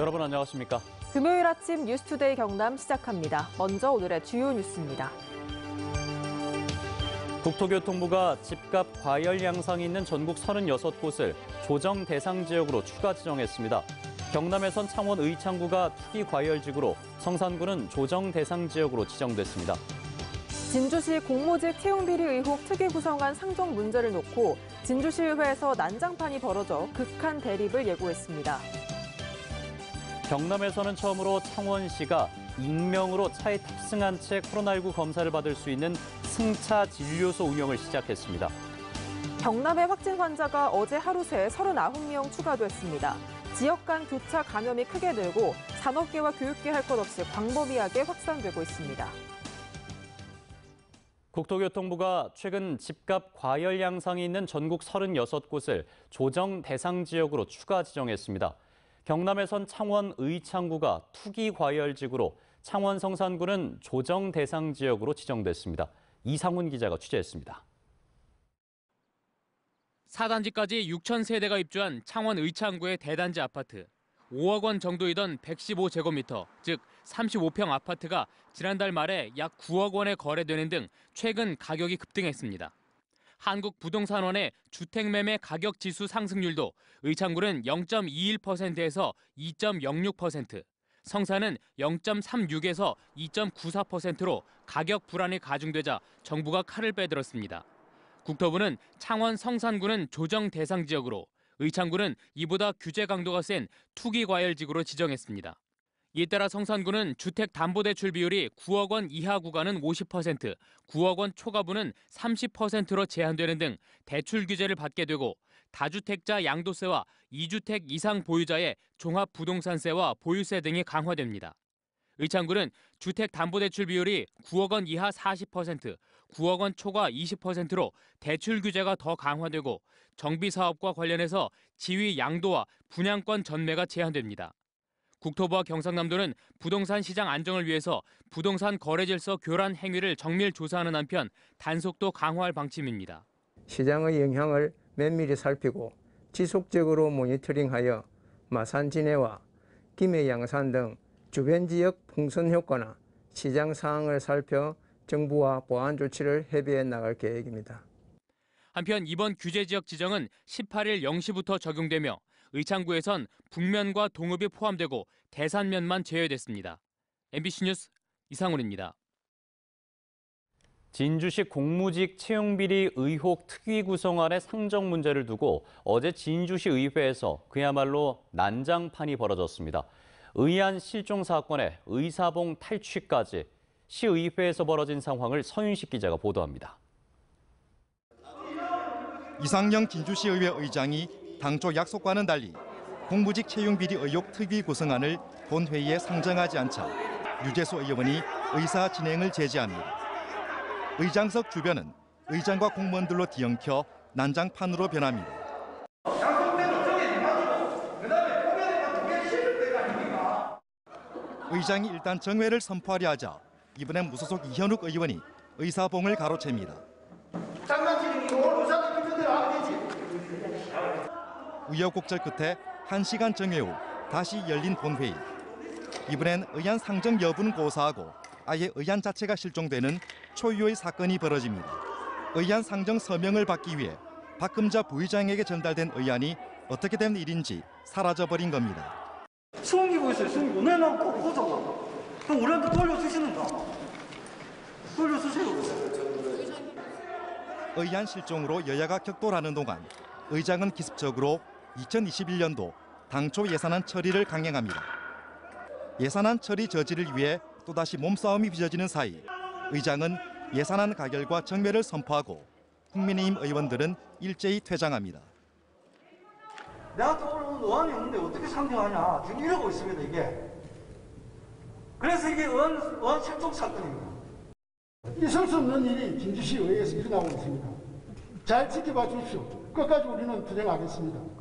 여러분 안녕하십니까? 금요일 아침 뉴스투데이 경남 시작합니다. 먼저 오늘의 주요 뉴스입니다. 국토교통부가 집값 과열 양상이 있는 전국 36곳을 조정 대상 지역으로 추가 지정했습니다. 경남에선 창원 의창구가 투기 과열지구로, 성산구는 조정 대상 지역으로 지정됐습니다. 진주시 공모직 채용비리 의혹 특위 구성안 상정 문제를 놓고 진주시의회에서 난장판이 벌어져 극한 대립을 예고했습니다. 경남에서는 처음으로 창원시가 익명으로 차에 탑승한 채 코로나19 검사를 받을 수 있는 승차 진료소 운영을 시작했습니다. 경남의 확진 환자가 어제 하루 새 39명 추가됐습니다. 지역 간 교차 감염이 크게 늘고 산업계와 교육계 할 것 없이 광범위하게 확산되고 있습니다. 국토교통부가 최근 집값 과열 양상이 있는 전국 36곳을 조정 대상 지역으로 추가 지정했습니다. 경남에선 창원 의창구가 투기 과열지구로, 창원 성산구는 조정 대상 지역으로 지정됐습니다. 이상훈 기자가 취재했습니다. 4단지까지 6,000세대가 입주한 창원 의창구의 대단지 아파트. 5억 원 정도이던 115제곱미터, 즉 35평 아파트가 지난달 말에 약 9억 원에 거래되는 등 최근 가격이 급등했습니다. 한국부동산원의 주택매매 가격지수 상승률도 의창구는 0.21%에서 2.06%, 성산은 0.36에서 2.94%로 가격 불안이 가중되자 정부가 칼을 빼들었습니다. 국토부는 창원 성산구는 조정 대상 지역으로, 의창구는 이보다 규제 강도가 센 투기 과열지구로 지정했습니다. 이에 따라 성산구는 주택담보대출 비율이 9억 원 이하 구간은 50%, 9억 원 초과분은 30%로 제한되는 등 대출 규제를 받게 되고, 다주택자 양도세와 2주택 이상 보유자의 종합부동산세와 보유세 등이 강화됩니다. 의창구는 주택담보대출 비율이 9억 원 이하 40%, 9억 원 초과 20%로 대출 규제가 더 강화되고, 정비사업과 관련해서 지위 양도와 분양권 전매가 제한됩니다. 국토부와 경상남도는 부동산 시장 안정을 위해서 부동산 거래질서 교란 행위를 정밀 조사하는 한편 단속도 강화할 방침입니다. 시장의 영향을 면밀히 살피고 지속적으로 모니터링하여 마산 진해와 김해 양산 등 주변 지역 풍선 효과나 시장 상황을 살펴 정부와 보완 조치를 협의해 나갈 계획입니다. 한편 이번 규제 지역 지정은 18일 0시부터 적용되며 의창구에선 북면과 동읍이 포함되고 대산면만 제외됐습니다. MBC 뉴스 이상훈입니다. 진주시 공무직 채용비리 의혹 특위 구성안의 상정 문제를 두고 어제 진주시 의회에서 그야말로 난장판이 벌어졌습니다. 의안 실종 사건에 의사봉 탈취까지, 시의회에서 벌어진 상황을 서윤식 기자가 보도합니다. 이상영 진주시의회 의장이 당초 약속과는 달리 공무직 채용비리 의혹 특위 구성안을 본회의에 상정하지 않자 유재수 의원이 의사 진행을 제지합니다. 의장석 주변은 의장과 공무원들로 뒤엉켜 난장판으로 변합니다. 의장이 일단 정회를 선포하려 하자 이번엔 무소속 이현욱 의원이 의사봉을 가로챕니다. 우여곡절 끝에 1시간 정회 후 다시 열린 본회의. 이번엔 의안 상정 여부는 고사하고 아예 의안 자체가 실종되는 초유의 사건이 벌어집니다. 의안 상정 서명을 받기 위해 박금자 부의장에게 전달된 의안이 어떻게 된 일인지 사라져버린 겁니다. 숨기고 있어요. 숨기고 내놓고 보자고. 그럼 우리한테 돌려주시는가? 돌려주세요. 의안 실종으로 여야가 격돌하는 동안 의장은 기습적으로 2021년도 당초 예산안 처리를 강행합니다. 예산안 처리 저지를 위해 또다시 몸싸움이 빚어지는 사이 의장은 예산안 가결과 정회를 선포하고 국민의힘 의원들은 일제히 퇴장합니다. 내한테 올라온 의안이 없는데 어떻게 상정하냐. 지금 이러고 있습니다, 이게. 그래서 이게 의안 실종 사건입니다. 있을 수 없는 일이 진주시 의회에서 일어나고 있습니다. 잘 지켜봐 주십시오. 끝까지 우리는 투쟁하겠습니다.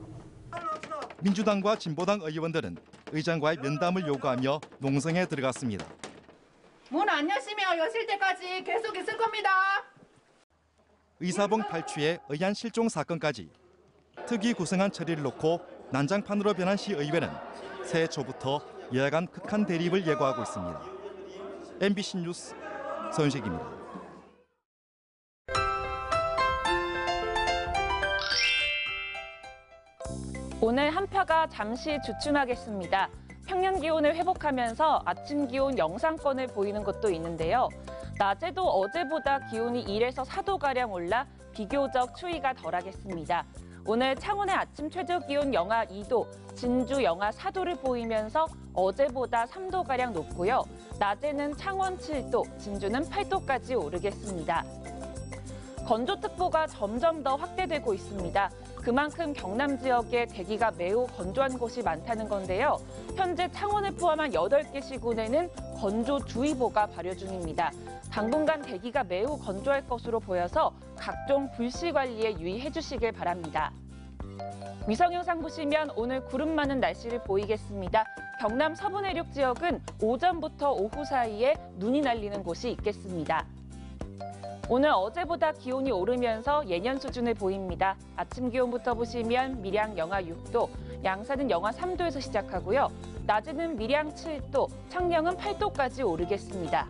민주당과 진보당 의원들은 의장과의 면담을 요구하며 농성에 들어갔습니다. 문 안 여시며 여실 때까지 계속 있을 겁니다. 의사봉 탈취에 의안 실종 사건까지 특위 구성안 처리를 놓고 난장판으로 변한 시의회는 새해 초부터 여야 간 극한 대립을 예고하고 있습니다. MBC 뉴스 서윤식입니다. 오늘 한파가 잠시 주춤하겠습니다. 평년 기온을 회복하면서 아침 기온 영상권을 보이는 곳도 있는데요. 낮에도 어제보다 기온이 1에서 4도가량 올라 비교적 추위가 덜하겠습니다. 오늘 창원의 아침 최저 기온 영하 2도, 진주 영하 4도를 보이면서 어제보다 3도가량 높고요. 낮에는 창원 7도, 진주는 8도까지 오르겠습니다. 건조특보가 점점 더 확대되고 있습니다. 그만큼 경남 지역에 대기가 매우 건조한 곳이 많다는 건데요. 현재 창원을 포함한 8개 시군에는 건조주의보가 발효 중입니다. 당분간 대기가 매우 건조할 것으로 보여서 각종 불씨 관리에 유의해 주시길 바랍니다. 위성 영상 보시면 오늘 구름 많은 날씨를 보이겠습니다. 경남 서부 내륙 지역은 오전부터 오후 사이에 눈이 날리는 곳이 있겠습니다. 오늘 어제보다 기온이 오르면서 예년 수준을 보입니다. 아침 기온부터 보시면 밀양 영하 6도, 양산은 영하 3도에서 시작하고요. 낮에는 밀양 7도, 창녕은 8도까지 오르겠습니다.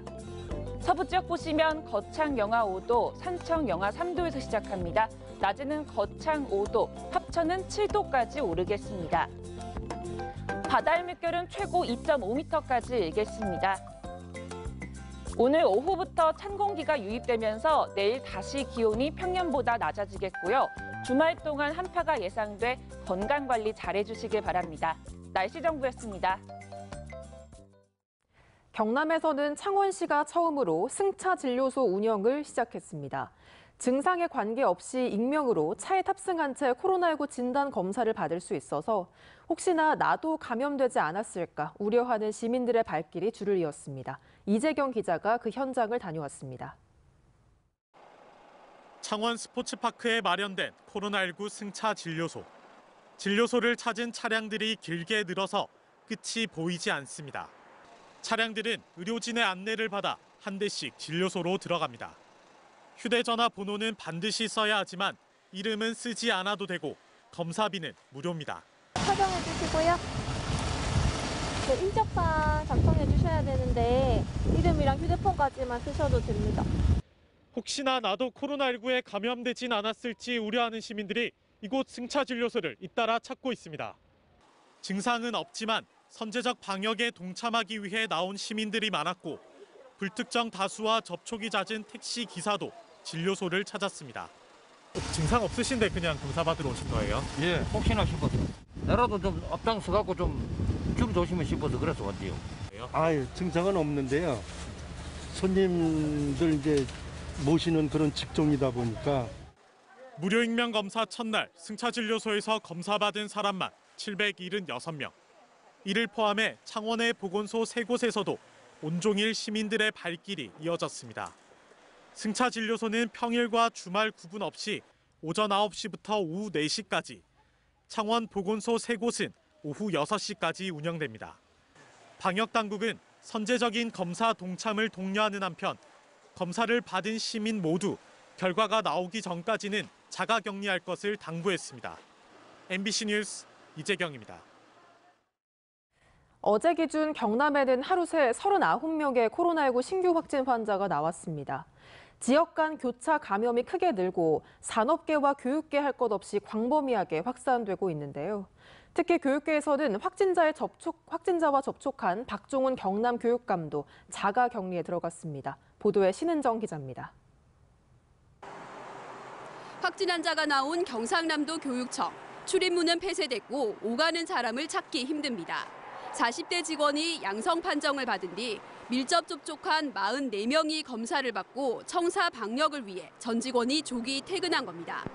서부 지역 보시면 거창 영하 5도, 산청 영하 3도에서 시작합니다. 낮에는 거창 5도, 합천은 7도까지 오르겠습니다. 바다의 물결은 최고 2.5m까지 일겠습니다. 오늘 오후부터 찬 공기가 유입되면서 내일 다시 기온이 평년보다 낮아지겠고요. 주말 동안 한파가 예상돼 건강관리 잘해주시길 바랍니다. 날씨 정보였습니다. 경남에서는 창원시가 처음으로 승차 진료소 운영을 시작했습니다. 증상에 관계없이 익명으로 차에 탑승한 채 코로나19 진단 검사를 받을 수 있어서 혹시나 나도 감염되지 않았을까 우려하는 시민들의 발길이 줄을 이었습니다. 이재경 기자가 그 현장을 다녀왔습니다. 창원 스포츠파크에 마련된 코로나19 승차 진료소. 진료소를 찾은 차량들이 길게 늘어서 끝이 보이지 않습니다. 차량들은 의료진의 안내를 받아 한 대씩 진료소로 들어갑니다. 휴대전화 번호는 반드시 써야 하지만 이름은 쓰지 않아도 되고 검사비는 무료입니다. 촬영해 주시고요. 인적사항 작성해 주셔야 되는데 이름이랑 휴대폰까지만 쓰셔도 됩니다. 혹시나 나도 코로나19에 감염되진 않았을지 우려하는 시민들이 이곳 승차진료소를 잇따라 찾고 있습니다. 증상은 없지만 선제적 방역에 동참하기 위해 나온 시민들이 많았고 불특정 다수와 접촉이 잦은 택시 기사도 진료소를 찾았습니다. 증상 없으신데 그냥 검사 받으러 오신 거예요? 예, 혹시나 싶어서. 나라도 좀 앞장서 갖고 좀 조심히 싶어서 그래서 왔지요. 아유, 증상은 없는데요. 손님들 이제 모시는 그런 직종이다 보니까. 무료 익명 검사 첫날 승차진료소에서 검사받은 사람만 776명. 이를 포함해 창원의 보건소 3곳에서도 온종일 시민들의 발길이 이어졌습니다. 승차진료소는 평일과 주말 구분 없이 오전 9시부터 오후 4시까지, 창원 보건소 3곳은 오후 6시까지 운영됩니다. 방역당국은 선제적인 검사 동참을 독려하는 한편 검사를 받은 시민 모두 결과가 나오기 전까지는 자가격리할 것을 당부했습니다. MBC 뉴스 이재경입니다. 어제 기준 경남에는 하루 새 39명의 코로나19 신규 확진 환자가 나왔습니다. 지역 간 교차 감염이 크게 늘고 산업계와 교육계 할 것 없이 광범위하게 확산되고 있는데요. 특히 교육계에서는 확진자와 접촉한 박종훈 경남교육감도 자가격리에 들어갔습니다. 보도에 신은정 기자입니다. 확진 환자가 나온 경상남도 교육청. 출입문은 폐쇄됐고 오가는 사람을 찾기 힘듭니다. 40대 직원이 양성 판정을 받은 뒤 밀접 접촉한 44명이 검사를 받고 청사 방역을 위해 전 직원이 조기 퇴근한 겁니다.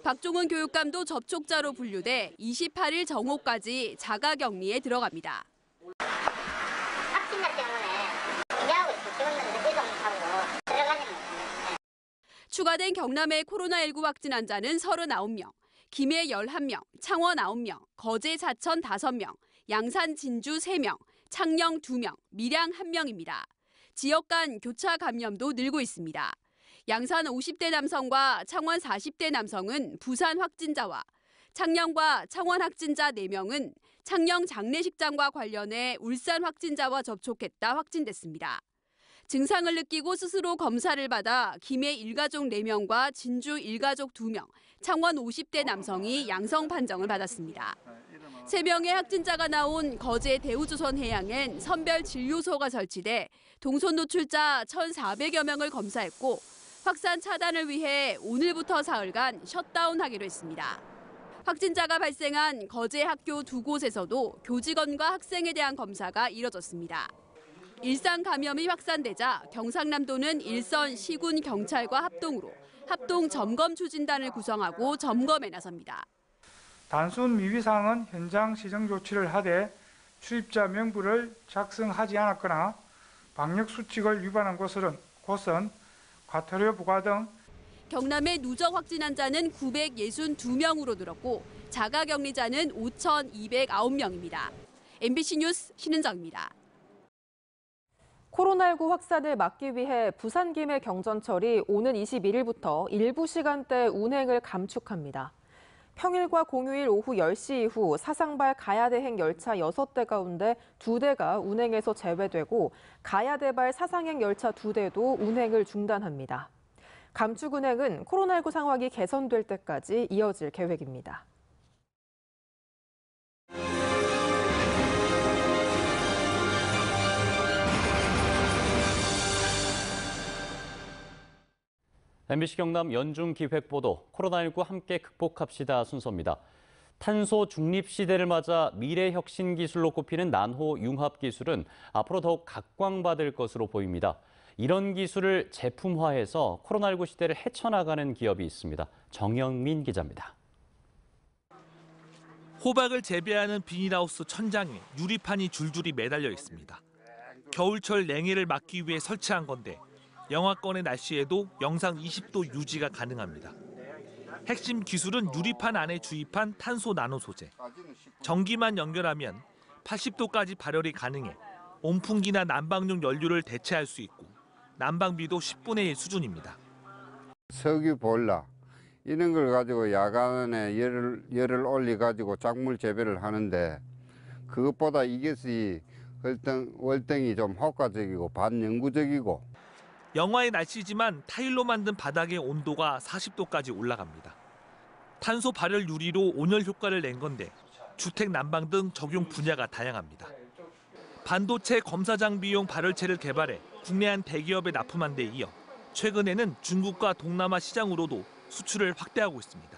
박종훈 교육감도 접촉자로 분류돼 28일 정오까지 자가격리에 들어갑니다. 확진자 때문에 기대하고 있어. 지금은 늦지도 못하고 들어가는 거예요. 추가된 경남의 코로나19 확진 환자는 39명, 김해 11명, 창원 9명, 거제 사천 5명, 양산 진주 3명, 창녕 2명, 밀양 1명입니다. 지역 간 교차 감염도 늘고 있습니다. 양산 50대 남성과 창원 40대 남성은 부산 확진자와 창녕과 창원 확진자 4명은 창녕 장례식장과 관련해 울산 확진자와 접촉했다 확진됐습니다. 증상을 느끼고 스스로 검사를 받아 김해 일가족 4명과 진주 일가족 2명, 창원 50대 남성이 양성 판정을 받았습니다. 3명의 확진자가 나온 거제 대우조선해양엔 선별 진료소가 설치돼 동선 노출자 1,400여 명을 검사했고 확산 차단을 위해 오늘부터 사흘간 셧다운하기로 했습니다. 확진자가 발생한 거제 학교 2곳에서도 교직원과 학생에 대한 검사가 이뤄졌습니다. 일상 감염이 확산되자 경상남도는 일선 시군 경찰과 합동으로 합동 점검 추진단을 구성하고 점검에 나섭니다. 단순 미비사항은 현장 시정 조치를 하되 출입자 명부를 작성하지 않았거나 방역 수칙을 위반한 곳은 과태료 부과 등. 경남의 누적 확진 환자는 962명으로 늘었고 자가격리자는 5,209명입니다. MBC 뉴스 신은정입니다. 코로나19 확산을 막기 위해 부산 김해 경전철이 오는 21일부터 일부 시간대 운행을 감축합니다. 평일과 공휴일 오후 10시 이후 사상발 가야대행 열차 6대 가운데 2대가 운행에서 제외되고 가야대발 사상행 열차 2대도 운행을 중단합니다. 감축 운행은 코로나19 상황이 개선될 때까지 이어질 계획입니다. MBC 경남 연중기획보도 코로나19 함께 극복합시다 순서입니다. 탄소 중립 시대를 맞아 미래 혁신 기술로 꼽히는 난호 융합 기술은 앞으로 더욱 각광받을 것으로 보입니다. 이런 기술을 제품화해서 코로나19 시대를 헤쳐나가는 기업이 있습니다. 정영민 기자입니다. 호박을 재배하는 비닐하우스 천장에 유리판이 줄줄이 매달려 있습니다. 겨울철 냉해를 막기 위해 설치한 건데 영하권의 날씨에도 영상 20도 유지가 가능합니다. 핵심 기술은 유리판 안에 주입한 탄소 나노 소재. 전기만 연결하면 80도까지 발열이 가능해 온풍기나 난방용 연료를 대체할 수 있고 난방비도 10분의 1 수준입니다. 석유 보일러 이런 걸 가지고 야간에 열을 올려가지고 작물 재배를 하는데 그것보다 이것이 월등히 좀 효과적이고 반영구적이고. 영하의 날씨지만 타일로 만든 바닥의 온도가 40도까지 올라갑니다. 탄소 발열 유리로 온열 효과를 낸 건데 주택 난방 등 적용 분야가 다양합니다. 반도체 검사 장비용 발열체를 개발해 국내 한 대기업에 납품한 데 이어 최근에는 중국과 동남아 시장으로도 수출을 확대하고 있습니다.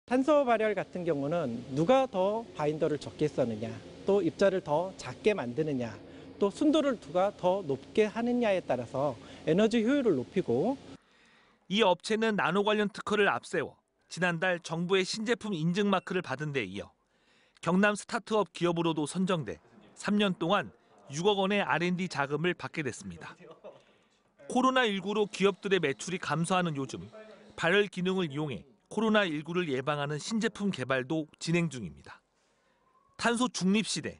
탄소 발열 같은 경우는 누가 더 바인더를 적게 쓰느냐, 또 입자를 더 작게 만드느냐, 또 순도를 누가 더 높게 하느냐에 따라서 에너지 효율을 높이고. 이 업체는 나노 관련 특허를 앞세워 지난달 정부의 신제품 인증 마크를 받은 데 이어 경남 스타트업 기업으로도 선정돼 3년 동안 6억 원의 R&D 자금을 받게 됐습니다. 코로나19로 기업들의 매출이 감소하는 요즘 발열 기능을 이용해 코로나19를 예방하는 신제품 개발도 진행 중입니다. 탄소 중립 시대,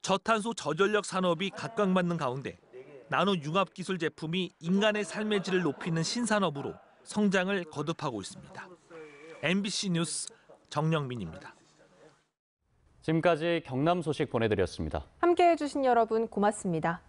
저탄소 저전력 산업이 각광받는 가운데 나노 융합 기술 제품이 인간의 삶의 질을 높이는 신산업으로 성장을 거듭하고 있습니다. MBC 뉴스 정영민입니다. 지금까지 경남 소식 보내드렸습니다. 함께해 주신 여러분 고맙습니다.